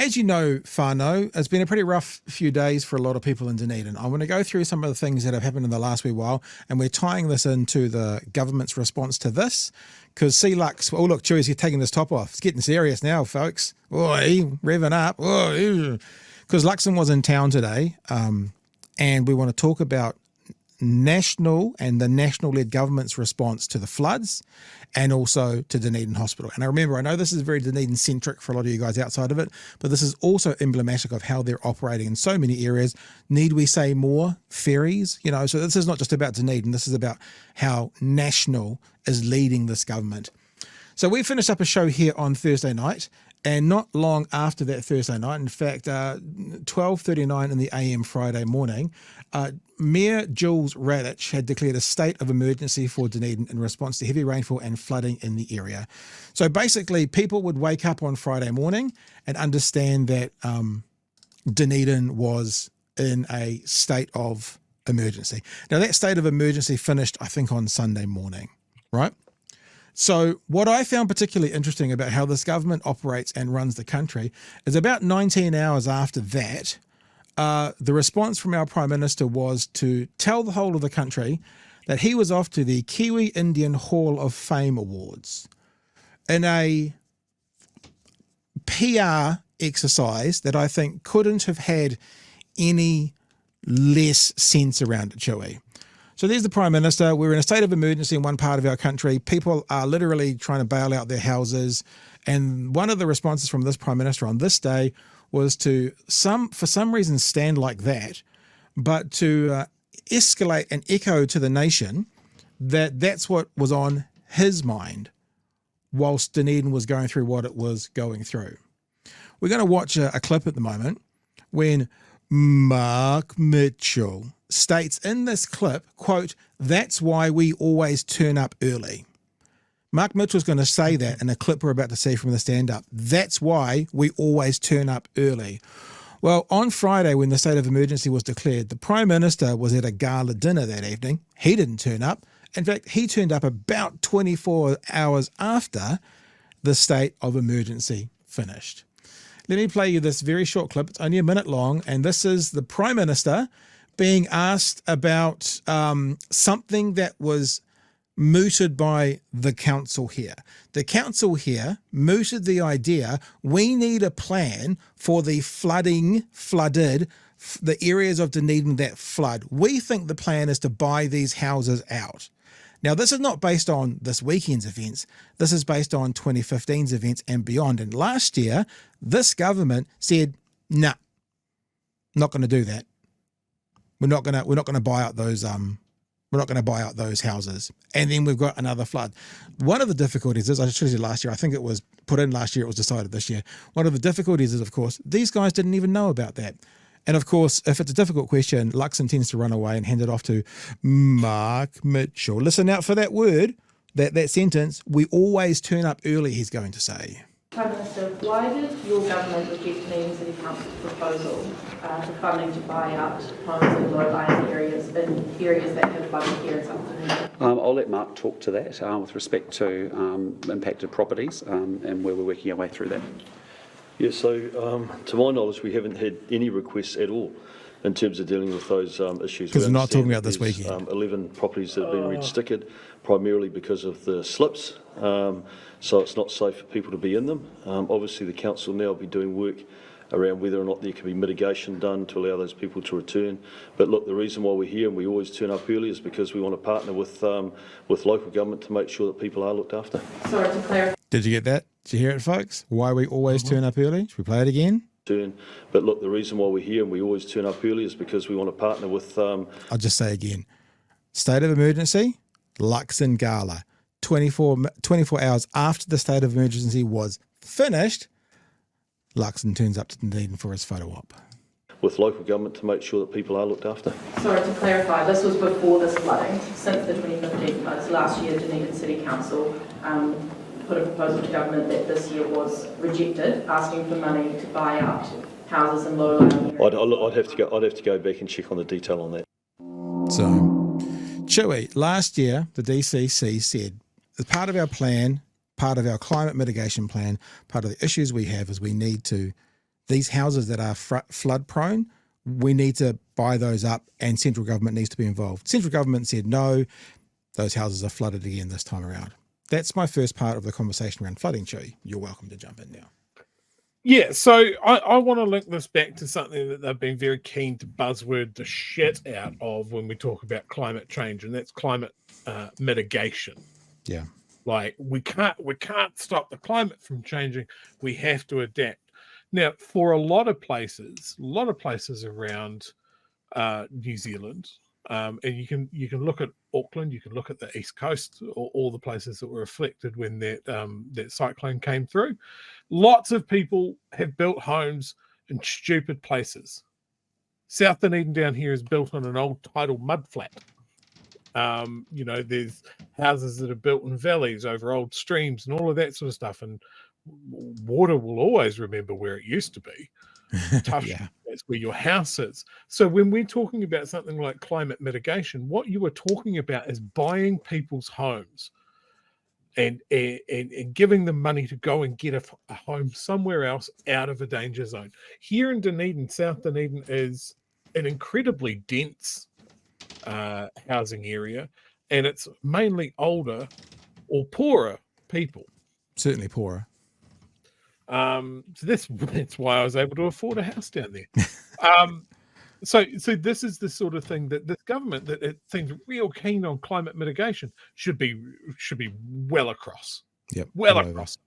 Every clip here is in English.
as you know, whānau, it's been a pretty rough few days for a lot of people in Dunedin. I want to go through some of the things that have happened in the last wee while, and we're tying this into the government's response to this, because see Lux, oh look, Chewie's taking his top off. It's getting serious now, folks. Oi, revving up. Because Luxon was in town today, and we want to talk about national and the national-led government's response to the floods and also to Dunedin Hospital. And I know this is very Dunedin-centric for a lot of you guys outside of it, but this is also emblematic of how they're operating in so many areas. Need we say more? Ferries? You know, so this is not just about Dunedin. This is about how national is leading this government. So we finished up a show here on Thursday night, and not long after that Thursday night, in fact, 12:39 in the AM Friday morning, Mayor Jules Radich had declared a state of emergency for Dunedin in response to heavy rainfall and flooding in the area. So basically, people would wake up on Friday morning and understand that Dunedin was in a state of emergency. Now, that state of emergency finished, I think, on Sunday morning, right? So what I found particularly interesting about how this government operates and runs the country is about 19 hours after that, the response from our Prime Minister was to tell the whole of the country that he was off to the Kiwi Indian Hall of Fame Awards in a PR exercise that I think couldn't have had any less sense around it, Chewie. So there's the Prime Minister. We're in a state of emergency in one part of our country. People are literally trying to bail out their houses. And one of the responses from this Prime Minister on this day was to, for some reason, stand like that, but to escalate and echo to the nation that that's what was on his mind whilst Dunedin was going through what it was going through. We're going to watch a clip at the moment when Mark Mitchell states in this clip, quote, "That's why we always turn up early." Mark Mitchell's going to say that in a clip we're about to see from the stand-up. That's why we always turn up early. Well, on Friday when the state of emergency was declared, the Prime Minister was at a gala dinner that evening. He didn't turn up. In fact, he turned up about 24 hours after the state of emergency finished. Let me play you this very short clip. It's only a minute long, and this is the Prime Minister being asked about something that was mooted by the council here. The council here mooted the idea we need a plan for the flooded, the areas of Dunedin that flood. We think the plan is to buy these houses out. Now, this is not based on this weekend's events. This is based on 2015's events and beyond. And last year, this government said, nah, not going to do that. We're not going to buy out those houses. And then we've got another flood. One of the difficulties is, I should have said last year, I think it was put in last year, it was decided this year. One of the difficulties is, of course, these guys didn't even know about that. And of course, if it's a difficult question, Luxon tends to run away and hand it off to Mark Mitchell. Listen out for that word, that sentence. We always turn up early, he's going to say. Prime Minister, why did your government reject Dunedin City Council's proposal for funding to buy out homes in low-lying areas, in areas that have flooded here in South Dunedin? I'll let Mark talk to that with respect to impacted properties and where we're working our way through that. Yeah, so to my knowledge, we haven't had any requests at all in terms of dealing with those issues. Because we're not talking about this weekend. 11 properties that have been red stickered, primarily because of the slips, so it's not safe for people to be in them. Obviously, the council now will be doing work around whether or not there can be mitigation done to allow those people to return. But look, the reason why we're here and we always turn up early is because we want to partner with local government to make sure that people are looked after. Sorry, to clarify. Did you get that? Did you hear it, folks? Why we always turn up early? Should we play it again? But look, the reason why we're here and we always turn up early is because we want to partner with... I'll just say again. State of emergency, Luxon Gala. 24 hours after the state of emergency was finished, Luxon turns up to Dunedin for his photo op. With local government to make sure that people are looked after. Sorry, to clarify, this was before this flooding. Since the 2015 floods, last year Dunedin City Council put a proposal to government that this year was rejected, asking for money to buy out houses in low-lying areas. I'd have to go back and check on the detail on that. So, Chewie, last year the DCC said, as part of our plan, part of our climate mitigation plan, part of the issues we have is we need to these houses that are flood prone, we need to buy those up and central government needs to be involved. Central government said no, those houses are flooded again this time around. That's my first part of the conversation around flooding, Chewie. You're welcome to jump in now. Yeah, so I want to link this back to something that they've been very keen to buzzword the shit out of when we talk about climate change, and that's climate mitigation. Yeah. Like we can't stop the climate from changing. We have to adapt. Now, for a lot of places around New Zealand, and you can look at Auckland, you can look at the East Coast, or all the places that were affected when that cyclone came through. Lots of people have built homes in stupid places. South Dunedin down here is built on an old tidal mudflat. There's houses that are built in valleys over old streams and all of that sort of stuff. And water will always remember where it used to be. Tough. Yeah. That's where your house is. So when we're talking about something like climate mitigation, what you are talking about is buying people's homes and giving them money to go and get a home somewhere else out of a danger zone. Here in Dunedin, South Dunedin is an incredibly dense housing area, and it's mainly older or poorer people. Certainly poorer. So that's why I was able to afford a house down there. So this is the sort of thing that this government that it seems real keen on climate mitigation should be well across. Yep. Well across.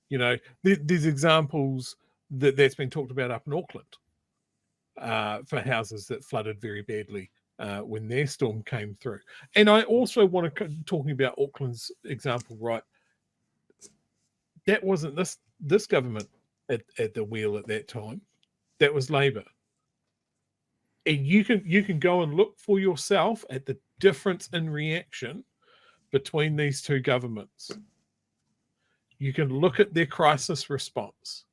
There's examples that's been talked about up in Auckland for houses that flooded very badly when their storm came through. And I also want to talking about Auckland's example, right? That wasn't this government at the wheel at that time. That was Labour. And you can go and look for yourself at the difference in reaction between these two governments. You can look at their crisis response.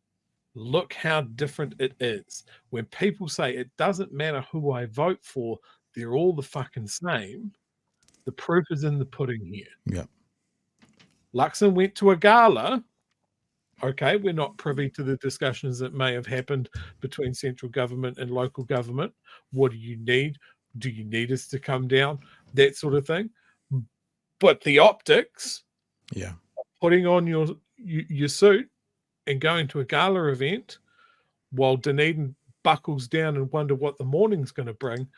Look how different it is. When people say it doesn't matter who I vote for, they're all the fucking same. The proof is in the pudding here. Yeah. Luxon went to a gala. Okay, we're not privy to the discussions that may have happened between central government and local government. What do you need? Do you need us to come down? That sort of thing. But the optics, Yeah, putting on your suit and going to a gala event while Dunedin buckles down and wonder what the morning's going to bring,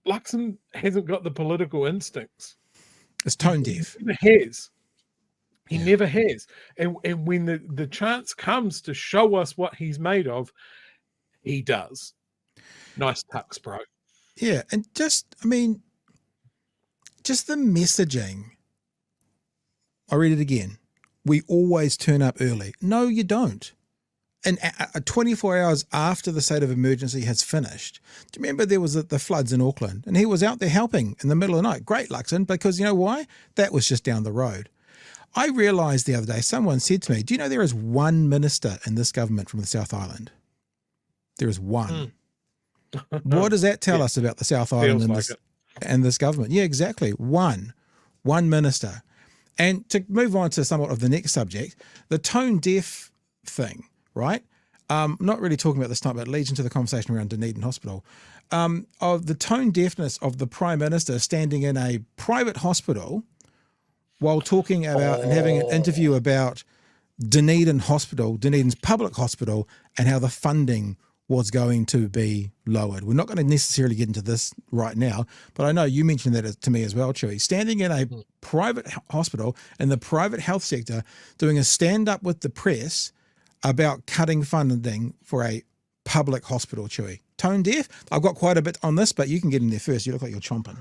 Luxon hasn't got the political instincts. it's tone deaf. He never has. He never has. And when the chance comes to show us what he's made of, he does. Nice tux, bro. Yeah, and just the messaging. I read it again. We always turn up early. No, you don't. And 24 hours after the state of emergency has finished, do you remember there was the floods in Auckland? And he was out there helping in the middle of the night. Great, Luxon, because you know why? That was just down the road. I realised the other day, someone said to me, do you know there is one minister in this government from the South Island? There is one. What does that tell us about the South Island and this government? Yeah, exactly. One minister. And to move on to somewhat of the next subject, the tone deaf thing, right? Not really talking about this time, but it leads into the conversation around Dunedin Hospital. Of the tone deafness of the Prime Minister standing in a private hospital while talking about and having an interview about Dunedin Hospital, Dunedin's public hospital, and how the funding was going to be lowered. We're not going to necessarily get into this right now, but I know you mentioned that to me as well, Chewie. Standing in a private hospital in the private health sector, doing a stand-up with the press about cutting funding for a public hospital, Chewie. Tone deaf? I've got quite a bit on this, but you can get in there first. You look like you're chomping.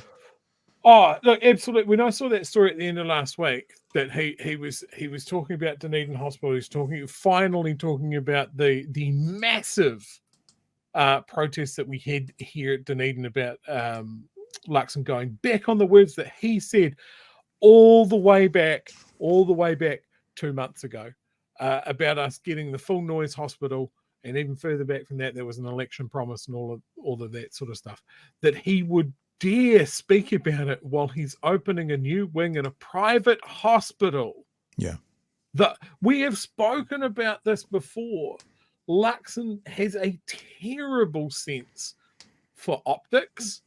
Oh, look, absolutely. When I saw that story at the end of last week, that he was talking about Dunedin Hospital, he's finally talking about the massive protests that we had here at Dunedin about Luxon going back on the words that he said all the way back 2 months ago about us getting the full noise hospital, and even further back from that, there was an election promise and all of that sort of stuff, that he would dare speak about it while he's opening a new wing in a private hospital. Yeah. We have spoken about this before. Luxon has a terrible sense for optics.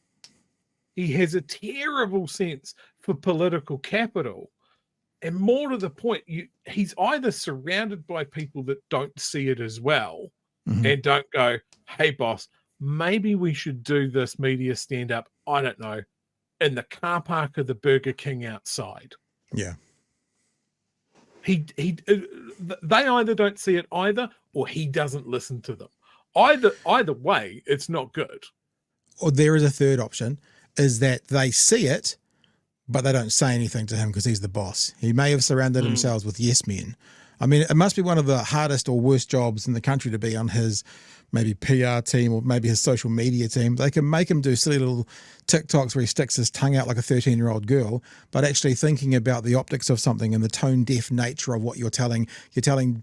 He has a terrible sense for political capital. And more to the point, he's either surrounded by people that don't see it as well and don't go, hey, boss, maybe we should do this media stand-up, I don't know, in the car park of the Burger King outside. Yeah. They either don't see it either, or he doesn't listen to them. Either way, it's not good. Or there is a third option, is that they see it, but they don't say anything to him because he's the boss. He may have surrounded himself with yes men. I mean, it must be one of the hardest or worst jobs in the country to be on his maybe PR team or maybe his social media team. They can make him do silly little TikToks where he sticks his tongue out like a 13-year-old girl, but actually thinking about the optics of something and the tone-deaf nature of what you're telling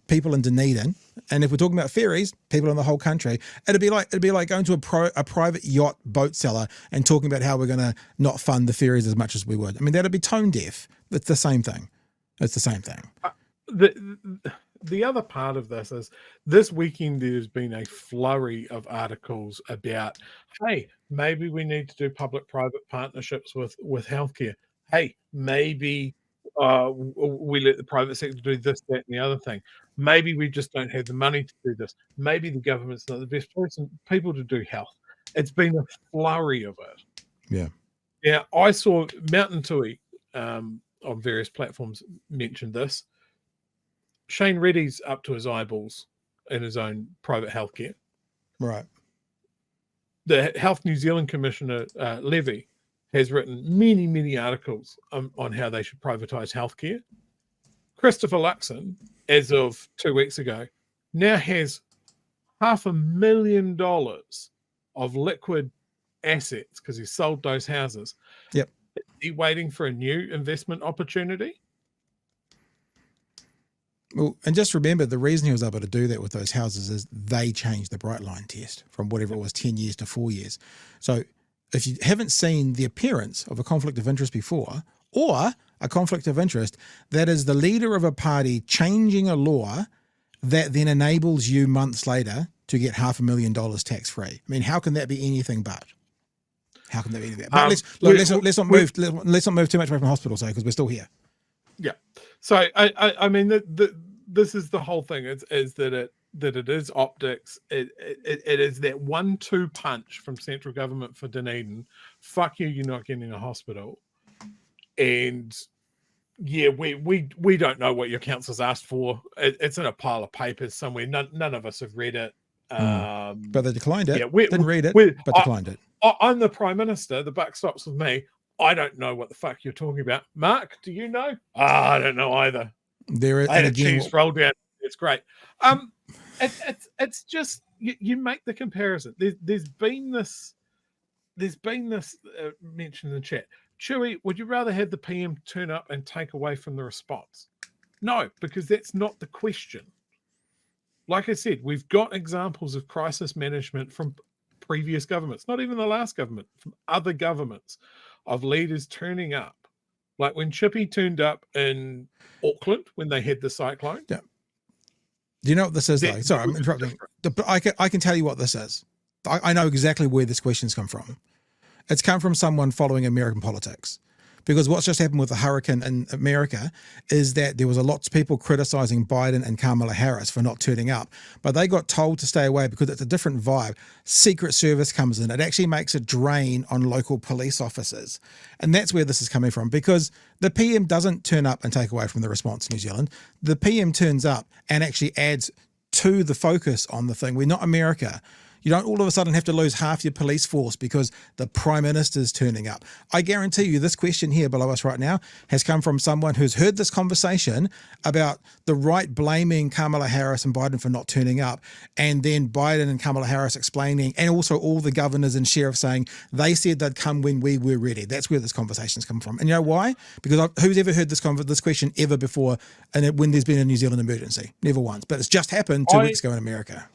people in Dunedin. And if we're talking about ferries, people in the whole country, it'd be like going to a private yacht boat seller and talking about how we're going to not fund the ferries as much as we would. I mean, that'd be tone-deaf. It's the same thing. It's the same thing. The other part of this is this weekend there's been a flurry of articles about, hey, maybe we need to do public-private partnerships with healthcare. Hey, maybe we let the private sector do this, that, and the other thing. Maybe we just don't have the money to do this. Maybe the government's not the best people to do health. It's been a flurry of it. Yeah. Yeah, I saw Mountain Tui on various platforms mentioned this. Shane Reddy's up to his eyeballs in his own private healthcare. Right. The Health New Zealand Commissioner, Levy, has written many, many articles on how they should privatise healthcare. Christopher Luxon, as of 2 weeks ago, now has $500,000 of liquid assets because he sold those houses. Yep. Is he waiting for a new investment opportunity? Well, and just remember, the reason he was able to do that with those houses is they changed the bright line test from whatever it was, 10 years to 4 years. So if you haven't seen the appearance of a conflict of interest before, or a conflict of interest that is the leader of a party changing a law that then enables you months later to get $500,000 tax-free. I mean, how can that be anything but? How can that be anything but? But let's not move too much away from the hospital, so because we're still here. Yeah. So I mean this is the whole thing is that it is optics. It is that 1-2 punch from central government for Dunedin. Fuck you, you're not getting a hospital. And yeah, we don't know what your council's asked for. It's in a pile of papers somewhere. None of us have read it. But they declined it. Yeah, didn't read it, but declined it. I'm the Prime Minister. The buck stops with me. I don't know what the fuck you're talking about. Mark, do you know? I don't know either. I had a cheese roll down. It's great. It's just you make the comparison. There's been this mentioned in the chat. Chewie, would you rather have the PM turn up and take away from the response? No, because that's not the question. Like I said, we've got examples of crisis management from previous governments, not even the last government, from other governments, of leaders turning up. Like when Chippy turned up in Auckland when they had the cyclone. Yeah. Do you know what this is, though? Sorry, I'm interrupting. But I can tell you what this is. I know exactly where this question's come from. It's come from someone following American politics. Because what's just happened with the hurricane in America is that there was a lot of people criticizing Biden and Kamala Harris for not turning up, but they got told to stay away because it's a different vibe. Secret Service comes in. It actually makes a drain on local police officers. And that's where this is coming from, because the PM doesn't turn up and take away from the response in New Zealand. The PM turns up and actually adds to the focus on the thing. We're not America. You don't all of a sudden have to lose half your police force because the Prime Minister's turning up. I guarantee you this question here below us right now has come from someone who's heard this conversation about the right blaming Kamala Harris and Biden for not turning up, and then Biden and Kamala Harris explaining, and also all the governors and sheriffs saying they said they'd come when we were ready. That's where this conversation's come from. And you know why? Because who's ever heard this question ever before and when there's been a New Zealand emergency? Never once. But it's just happened 2 weeks ago in America.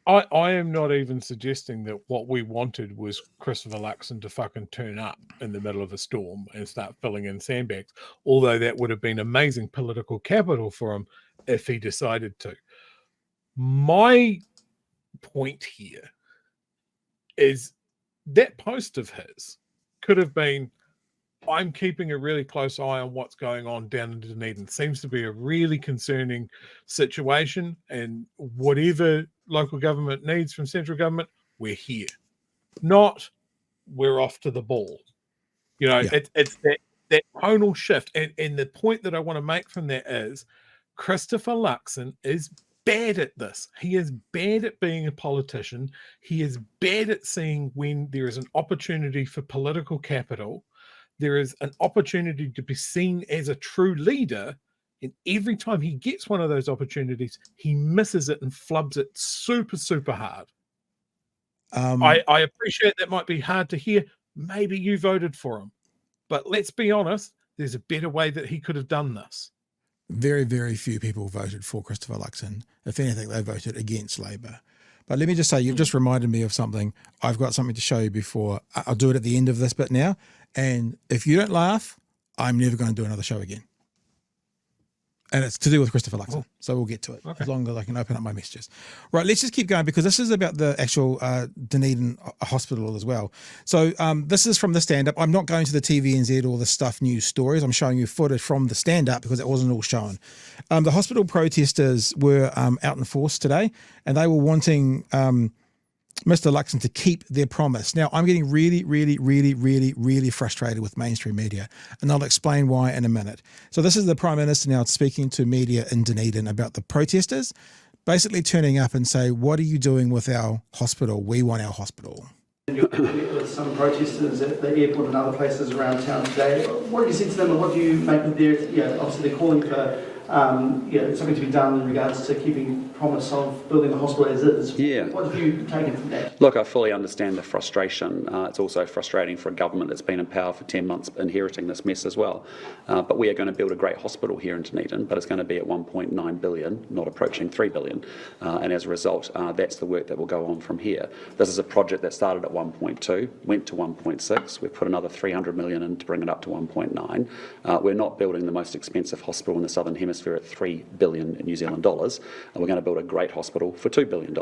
I am not even suggesting that what we wanted was Christopher Luxon to fucking turn up in the middle of a storm and start filling in sandbags, although that would have been amazing political capital for him if he decided to. My point here is that post of his could have been, I'm keeping a really close eye on what's going on down in Dunedin. Seems to be a really concerning situation, and whatever local government needs from central government, we're here. Not we're off to the ball. You know, Yeah. it's that tonal shift. And the point that I want to make from that is Christopher Luxon is bad at this. He is bad at being a politician. He is bad at seeing when there is an opportunity for political capital. There is an opportunity to be seen as a true leader. And every time he gets one of those opportunities, he misses it and flubs it super, super hard. I appreciate that might be hard to hear. Maybe you voted for him. But let's be honest, there's a better way that he could have done this. Very, very few people voted for Christopher Luxon. If anything, they voted against Labor. But let me just say, you've just reminded me of something. I've got something to show you before. I'll do it at the end of this bit now. And if you don't laugh, I'm never going to do another show again. And it's to do with Christopher Luxon. So we'll get to it as long as I can open up my messages. Right, let's just keep going because this is about the actual Dunedin hospital as well. So this is from the stand-up. I'm not going to the TVNZ or the Stuff News stories. I'm showing you footage from the stand-up because it wasn't all shown. The hospital protesters were out in force today, and they were wanting Mr. Luxon to keep their promise. Now, I'm getting really, really, really, really, really frustrated with mainstream media, and I'll explain why in a minute. So this is the Prime Minister now speaking to media in Dunedin about the protesters, basically turning up and say, what are you doing with our hospital? We want our hospital. You're with some protesters at the airport and other places around town today. What do you say to them and what do you make of their, obviously they're calling for something to be done in regards to keeping promise of building the hospital as is. Yeah. What have you taken from that? Look, I fully understand the frustration. It's also frustrating for a government that's been in power for 10 months inheriting this mess as well. But we are going to build a great hospital here in Dunedin, but it's going to be at 1.9 billion, not approaching 3 billion. And as a result, that's the work that will go on from here. This is a project that started at 1.2, went to 1.6. We've put another 300 million in to bring it up to 1.9. We're not building the most expensive hospital in the Southern Hemisphere at 3 billion New Zealand dollars. And we're going to build a great hospital for $2 billion.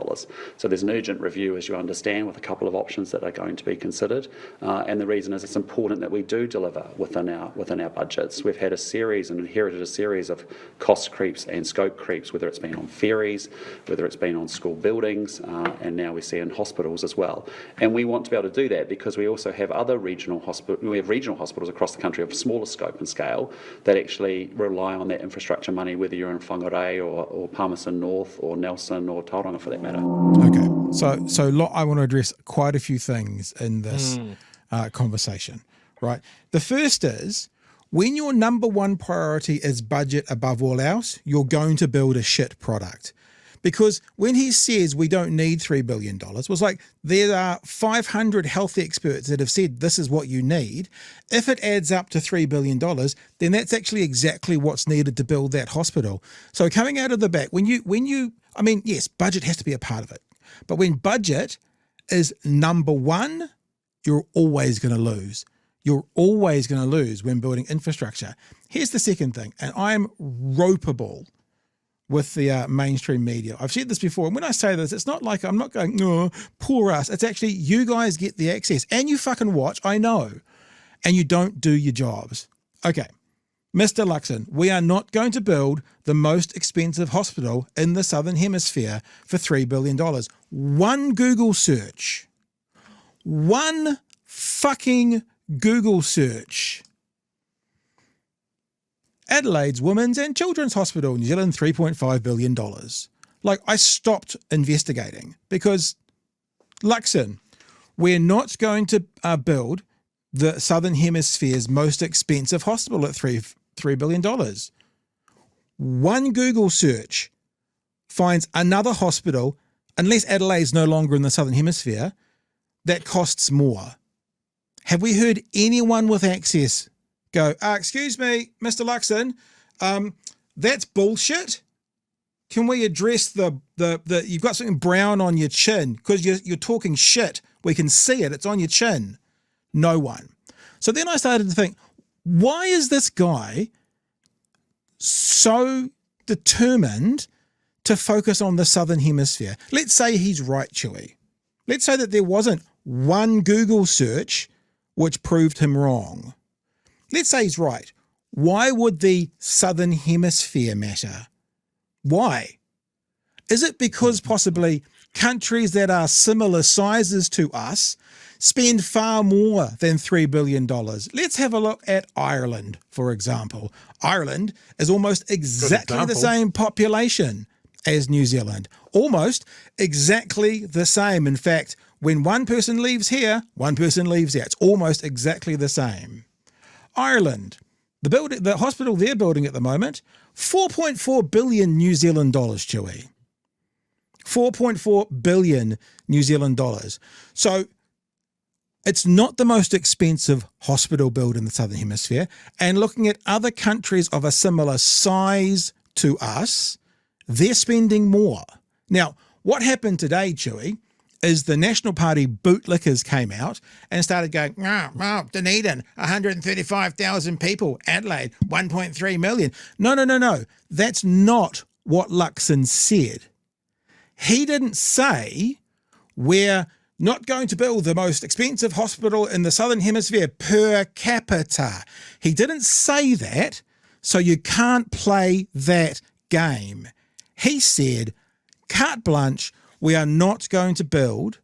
So there's an urgent review, as you understand, with a couple of options that are going to be considered. And the reason is it's important that we do deliver within our budgets. We've had a series and inherited a series of cost creeps and scope creeps, whether it's been on ferries, whether it's been on school buildings, and now we see in hospitals as well. And we want to be able to do that because we also have other regional hospitals. We have regional hospitals across the country of smaller scope and scale that actually rely on that infrastructure money, whether you're in Whangarei or Palmerston North or Nelson or Tauranga for that matter. Okay, so I want to address quite a few things in this conversation, right? The first is, when your number one priority is budget above all else, you're going to build a shit product. Because when he says we don't need $3 billion, it was like there are 500 health experts that have said this is what you need. If it adds up to $3 billion, then that's actually exactly what's needed to build that hospital. So coming out of the back, when you, I mean, yes, budget has to be a part of it. But when budget is number one, you're always going to lose. You're always going to lose when building infrastructure. Here's the second thing, and I'm ropeable with the mainstream media. I've said this before, and when I say this, it's not like I'm not going, oh, poor us. It's actually you guys get the access, and you fucking watch, I know, and you don't do your jobs. Okay, Mr. Luxon, we are not going to build the most expensive hospital in the Southern Hemisphere for $3 billion. One Google search, one fucking Google search. Adelaide's Women's and Children's Hospital, New Zealand, $3.5 billion. Like, I stopped investigating because, Luxon, we're not going to build the Southern Hemisphere's most expensive hospital at $3 billion. One Google search finds another hospital, unless Adelaide's no longer in the Southern Hemisphere, that costs more. Have we heard anyone with access go, excuse me, Mr. Luxon, that's bullshit. Can we address the you've got something brown on your chin because you're talking shit. We can see it. It's on your chin. No one. So then I started to think, why is this guy so determined to focus on the Southern Hemisphere? Let's say he's right, Chewie. Let's say that there wasn't one Google search which proved him wrong. Let's say he's right. Why would the Southern Hemisphere matter? Why? Is it because possibly countries that are similar sizes to us spend far more than $3 billion? Let's have a look at Ireland, for example. Ireland is almost exactly the same population as New Zealand. Almost exactly the same. In fact, when one person leaves here, one person leaves there. It's almost exactly the same. Ireland, the hospital they're building at the moment, 4.4 billion New Zealand dollars, Chewie. 4.4 billion New Zealand dollars. So it's not the most expensive hospital build in the Southern Hemisphere. And looking at other countries of a similar size to us, they're spending more. Now, what happened today, Chewie, is the National Party bootlickers came out and started going, Dunedin, 135,000 people, Adelaide, 1.3 million. No. That's not what Luxon said. He didn't say we're not going to build the most expensive hospital in the Southern Hemisphere per capita. He didn't say that, so you can't play that game. He said, carte blanche, we are not going to build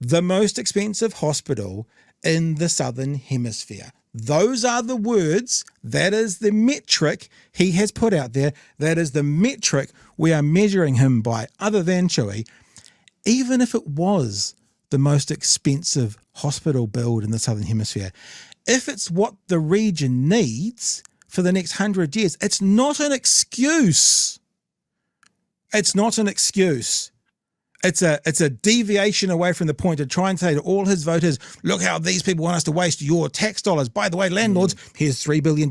the most expensive hospital in the Southern Hemisphere. Those are the words. That is the metric he has put out there. That is the metric we are measuring him by, other than Chewie. Even if it was the most expensive hospital build in the Southern Hemisphere, if it's what the region needs for the next 100 years, it's not an excuse. It's not an excuse. It's a deviation away from the point to try and say to all his voters, look how these people want us to waste your tax dollars. By the way, landlords, here's $3 billion.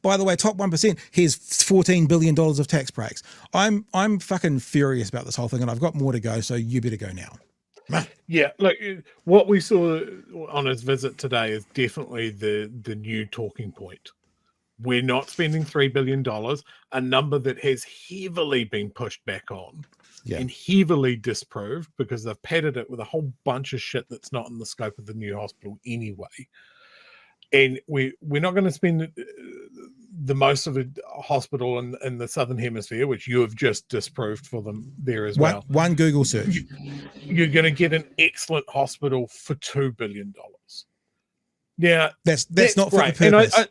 By the way, top 1%, here's $14 billion of tax breaks. I'm fucking furious about this whole thing, and I've got more to go, so you better go now. Yeah, look, what we saw on his visit today is definitely the new talking point. We're not spending $3 billion, a number that has heavily been pushed back on. Yeah. And heavily disproved because they've padded it with a whole bunch of shit that's not in the scope of the new hospital anyway. And we're not going to spend the most of a hospital in the Southern Hemisphere, which you have just disproved for them there as well. One Google search. You're going to get an excellent hospital for $2 billion. Now, that's not for the purpose.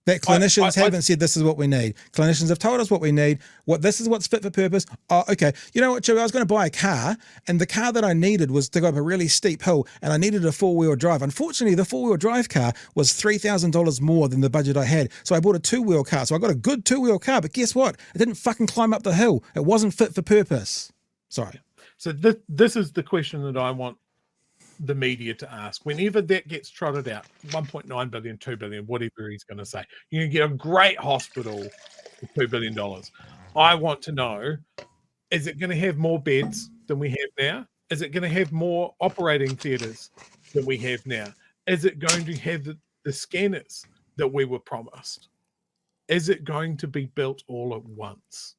That clinicians haven't said this is what we need. Clinicians have told us what we need. This is what's fit for purpose. Oh, okay. You know what, Chewie? I was going to buy a car, and the car that I needed was to go up a really steep hill, and I needed a four-wheel drive. Unfortunately, the four-wheel drive car was $3,000 more than the budget I had. So I bought a two-wheel car. So I got a good two-wheel car, but guess what? It didn't fucking climb up the hill. It wasn't fit for purpose. Sorry. So this is the question that I want the media to ask. Whenever that gets trotted out, 1.9 billion, 2 billion, whatever he's going to say, you can get a great hospital for $2 billion. I want to know, is it going to have more beds than we have now? Is it going to have more operating theatres than we have now? Is it going to have the scanners that we were promised? Is it going to be built all at once?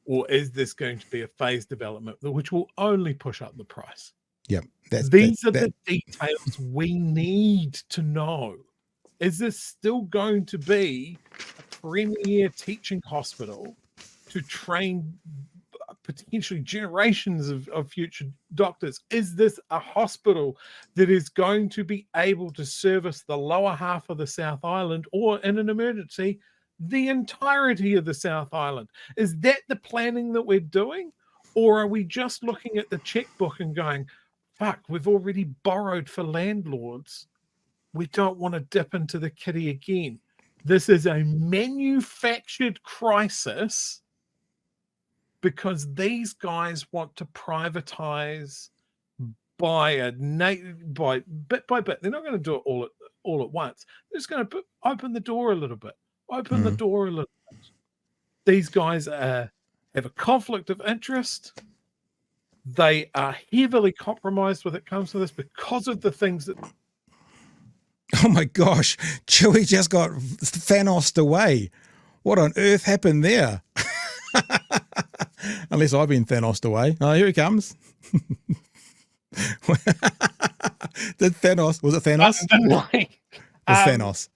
Or is this going to be a phased development which will only push up the price? Yep. These are the details we need to know. Is this still going to be a premier teaching hospital to train potentially generations of future doctors? Is this a hospital that is going to be able to service the lower half of the South Island, or in an emergency, the entirety of the South Island? Is that the planning that we're doing? Or are we just looking at the checkbook and going, fuck, we've already borrowed for landlords. We don't want to dip into the kitty again. This is a manufactured crisis because these guys want to privatize by bit by bit. They're not going to do it all at once. They're just going to open the door a little bit. Open the door a little bit. These guys have a conflict of interest. They are heavily compromised when it comes to this because of the things that... Oh my gosh, Chewie just got Thanos'd away. What on earth happened there? Unless I've been Thanos'd away. Oh, here he comes. Was it Thanos? It was Thanos.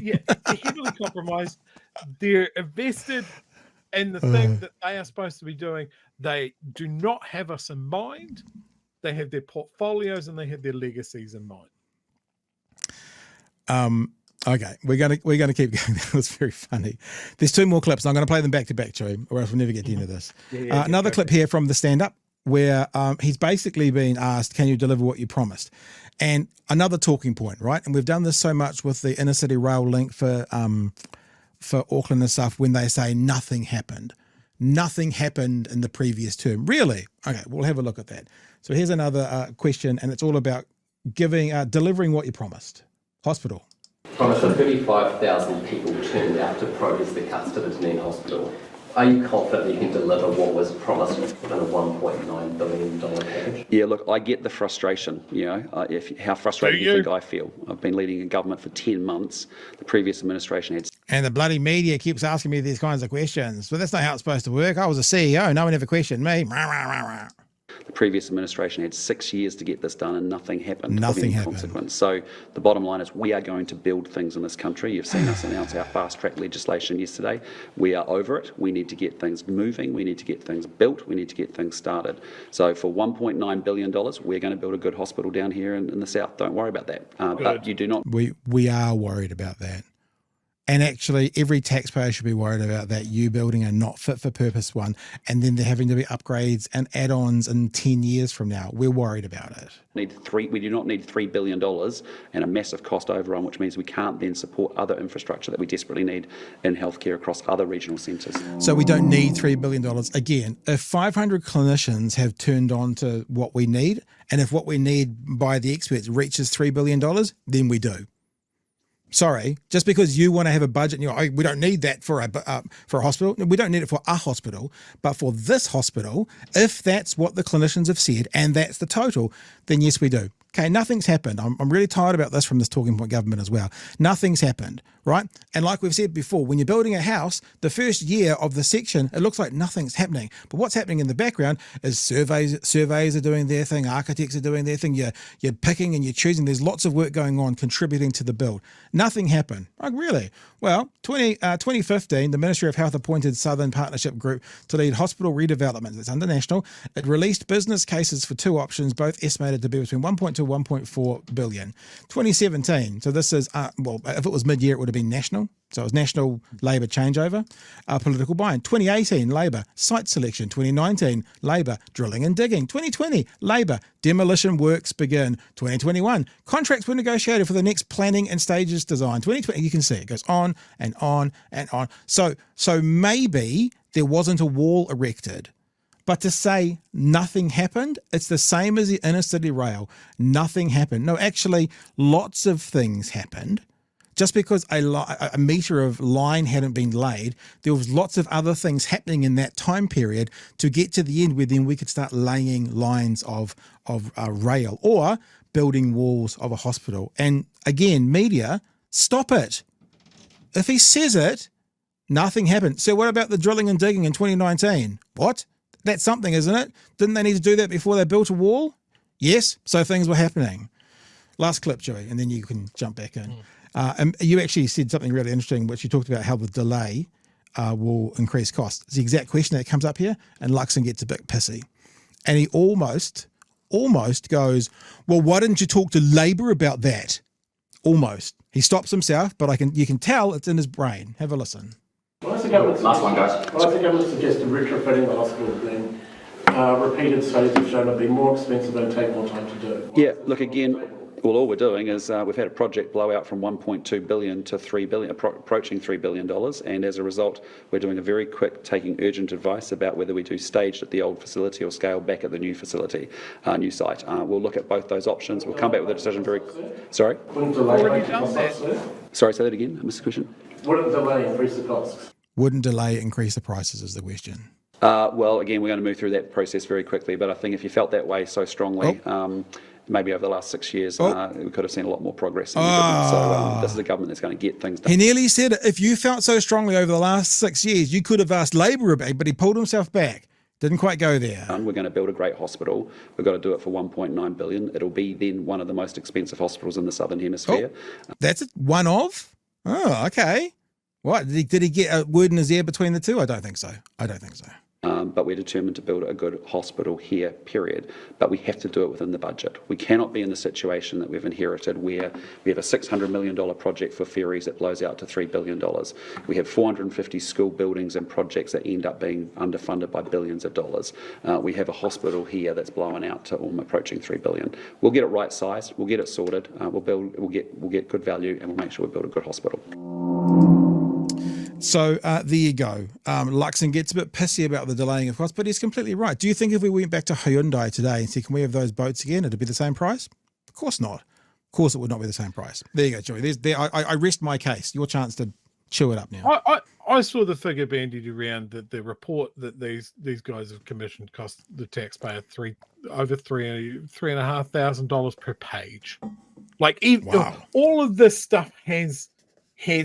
Yeah, they're heavily compromised. They're invested in the thing that they are supposed to be doing. They do not have us in mind. They have their portfolios and they have their legacies in mind. Okay, we're gonna keep going. That was very funny. There's 2 more clips. I'm going to play them back to back, Chewie, or else we'll never get to the end of this. Another clip here from the stand-up where he's basically been asked, "Can you deliver what you promised?" And another talking point, right? And we've done this so much with the inner city rail link for Auckland and stuff. When they say nothing happened in the previous term, really? Okay, we'll have a look at that. So here's another question, and it's all about delivering what you promised. Hospital. Promise of 35,000 people turned out to protest the cuts to the Dunedin hospital. Are you confident you can deliver what was promised within a $1.9 billion package? Yeah, look, I get the frustration, how frustrated you think I feel. I've been leading a government for 10 months. The previous administration had... And the bloody media keeps asking me these kinds of questions. But that's not how it's supposed to work. I was a CEO. No one ever questioned me. The previous administration had 6 years to get this done and nothing happened. Nothing happened. Consequence. So the bottom line is we are going to build things in this country. You've seen us announce our fast-track legislation yesterday. We are over it. We need to get things moving. We need to get things built. We need to get things started. So for $1.9 billion, we're going to build a good hospital down here in the south. Don't worry about that. But you do not... We are worried about that. And actually, every taxpayer should be worried about that, you building a not fit for purpose one, and then there having to be upgrades and add-ons in 10 years from now. We're worried about it. We do not need $3 billion and a massive cost overrun, which means we can't then support other infrastructure that we desperately need in healthcare across other regional centres. So we don't need $3 billion. Again, if 500 clinicians have turned on to what we need, and if what we need by the experts reaches $3 billion, then we do. Sorry, just because you want to have a budget and you're like, we don't need that for a hospital. We don't need it for a hospital, but for this hospital, if that's what the clinicians have said and that's the total, then yes, we do. Okay, nothing's happened. I'm really tired about this from this talking point government as well. Nothing's happened, right? And like we've said before, when you're building a house, the first year of the section, it looks like nothing's happening. But what's happening in the background is surveys are doing their thing, architects are doing their thing, you're picking and you're choosing. There's lots of work going on contributing to the build. Nothing happened. Like really? Well, 2015, the Ministry of Health appointed Southern Partnership Group to lead hospital redevelopment. It's under national. It released business cases for 2 options, both estimated to be between 1.2 to 1.4 billion. 2017, so this is, if it was mid-year, it would have been national. So it was national Labor changeover, political buy-in. 2018, Labor, site selection. 2019, Labor, drilling and digging. 2020, Labor, demolition works begin. 2021, contracts were negotiated for the next planning and stages design. 2020, you can see it goes on and on and on. So maybe there wasn't a wall erected. But to say nothing happened, it's the same as the inner city rail. Nothing happened. No, actually, lots of things happened. Just because a metre of line hadn't been laid, there was lots of other things happening in that time period to get to the end where then we could start laying lines of rail or building walls of a hospital. And again, media, stop it. If he says it, nothing happened. So what about the drilling and digging in 2019? What? That's something, isn't it? Didn't they need to do that before they built a wall? Yes, so things were happening. Last clip, Chewie, and then you can jump back in. And you actually said something really interesting, which you talked about how the delay will increase costs. It's the exact question that comes up here, and Luxon gets a bit pissy. And he almost goes, well, why didn't you talk to Labor about that? Almost. He stops himself, but you can tell it's in his brain. Have a listen. Why does the government suggest retrofitting the hospital being repeated studies have shown it be more expensive and take more time to do? Yeah, look, again, all we're doing is we've had a project blowout from 1.2 billion to 3 billion, approaching $3 billion, and as a result, we're doing a very quick, taking urgent advice about whether we do staged at the old facility or scale back at the new facility, new site. We'll look at both those options. We'll come back with a decision very... Sorry? Wouldn't delay increase the costs? Sorry, say that again. I missed the question. Wouldn't delay increase the costs? Wouldn't delay increase the prices is the question. Well, again, we're going to move through that process very quickly, but I think if you felt that way so strongly, maybe over the last 6 years, Oh. we could have seen a lot more progress. And we didn't. So this is a government that's going to get things done. He nearly said it. If you felt so strongly over the last 6 years, you could have asked Labor a bit, but he pulled himself back. Didn't quite go there. We're going to build a great hospital. We've got to do it for 1.9 billion. It'll be then one of the most expensive hospitals in the Southern Hemisphere. That's it. One of? Oh, okay. What? Did he get a word in his ear between the two? I don't think so. But we're determined to build a good hospital here, period. But we have to do it within the budget. We cannot be in the situation that we've inherited where we have a $600 million project for ferries that blows out to $3 billion. We have 450 school buildings and projects that end up being underfunded by billions of dollars. We have a hospital here that's blowing out to approaching $3 billion. We'll get it right sized. We'll get it sorted. We'll get good value, and we'll make sure we build a good hospital. So there you go. Luxon gets a bit pissy about the delaying of costs, but he's completely right. Do you think if we went back to Hyundai today and said, can we have those boats again, it'd be the same price? Of course not. Of course it would not be the same price. There you go, Chewie. I rest my case. Your chance to chew it up now. I saw the figure bandied around that the report that these guys have commissioned cost the taxpayer over $3,500 per page. Like all of this stuff has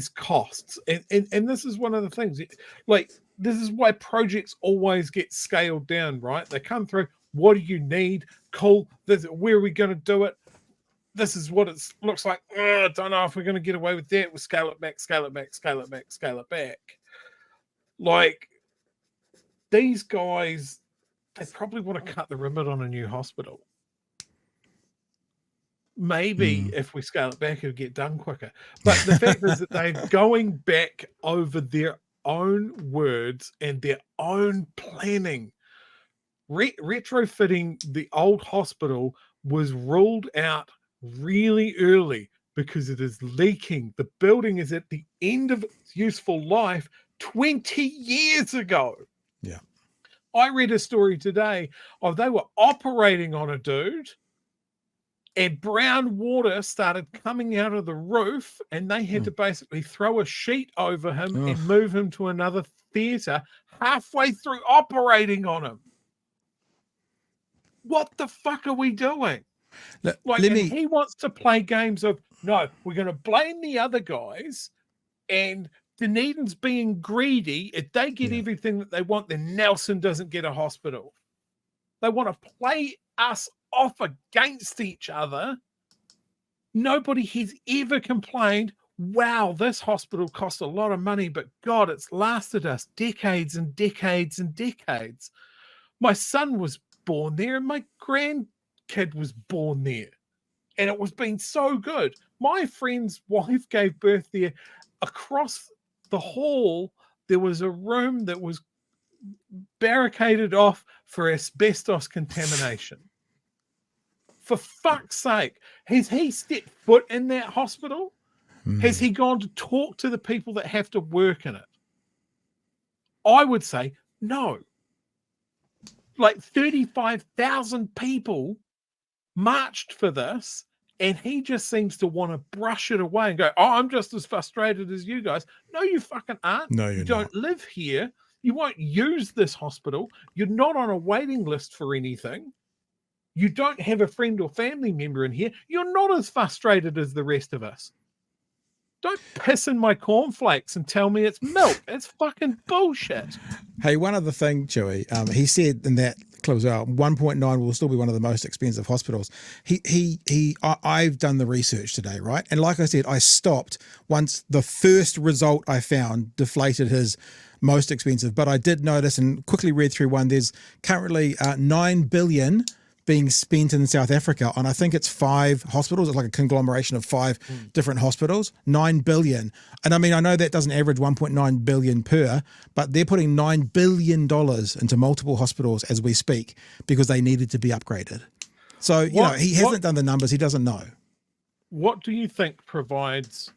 costs, and this is one of the things. Like, this is why projects always get scaled down, right? They come through. What do you need? Cool. Where are we going to do it? This is what it looks like. I don't know if we're going to get away with that. We'll scale it back, scale it back, scale it back, scale it back. Like, these guys, they probably want to cut the ribbon on a new hospital. Maybe if we scale it back, it'll get done quicker. But the fact is that they're going back over their own words and their own planning. Retrofitting the old hospital was ruled out really early because it is leaking. The building is at the end of its useful life 20 years ago. Yeah. I read a story today of they were operating on a dude, and brown water started coming out of the roof, and they had to basically throw a sheet over him and move him to another theatre halfway through operating on him. What the fuck are we doing? He wants to play games of, no, we're going to blame the other guys, and Dunedin's being greedy. If they get everything that they want, then Nelson doesn't get a hospital. They want to play us off against each other. Nobody has ever complained, wow, this hospital cost a lot of money, but God, it's lasted us decades and decades and decades. My son was born there and my grandkid was born there, and it was been so good. My friend's wife gave birth there. Across the hall there was a room that was barricaded off for asbestos contamination. For fuck's sake, has he stepped foot in that hospital? Has he gone to talk to the people that have to work in it? I would say no. Like 35,000 people marched for this, and he just seems to want to brush it away and go, oh, I'm just as frustrated as you guys. No, you fucking aren't. No, you don't live here. You won't use this hospital. You're not on a waiting list for anything. You don't have a friend or family member in here. You're not as frustrated as the rest of us. Don't piss in my cornflakes and tell me it's milk. It's fucking bullshit. Hey, one other thing, Chewie. He said in that clip as well, 1.9 will still be one of the most expensive hospitals. I've done the research today, right? And like I said, I stopped once the first result I found deflated his most expensive. But I did notice and quickly read through one. There's currently $9 billion being spent in South Africa on, I think it's 5 hospitals. It's like a conglomeration of 5 different hospitals, 9 billion. And I mean, I know that doesn't average 1.9 billion per, but they're putting $9 billion into multiple hospitals as we speak because they needed to be upgraded. So, he hasn't done the numbers. He doesn't know. What do you think provides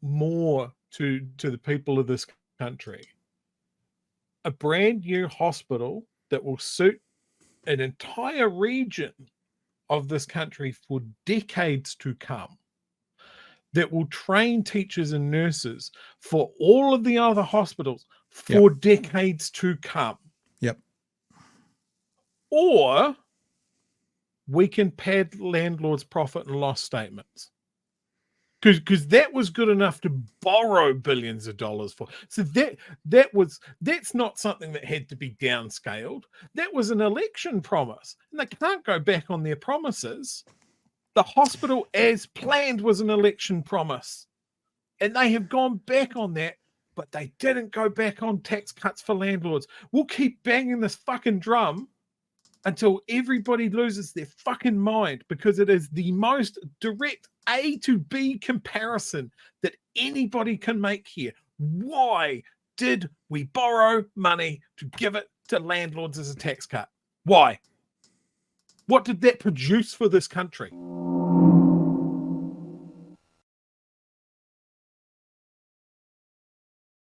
more to the people of this country? A brand new hospital that will suit an entire region of this country for decades to come, that will train teachers and nurses for all of the other hospitals for decades to come. Yep. Or we can pad landlords' profit and loss statements. Because that was good enough to borrow billions of dollars for. So that's not something that had to be downscaled. That was an election promise. And they can't go back on their promises. The hospital as planned was an election promise. And they have gone back on that, but they didn't go back on tax cuts for landlords. We'll keep banging this fucking drum until everybody loses their fucking mind, because it is the most direct A to B comparison that anybody can make here. Why did we borrow money to give it to landlords as a tax cut? Why? What did that produce for this country?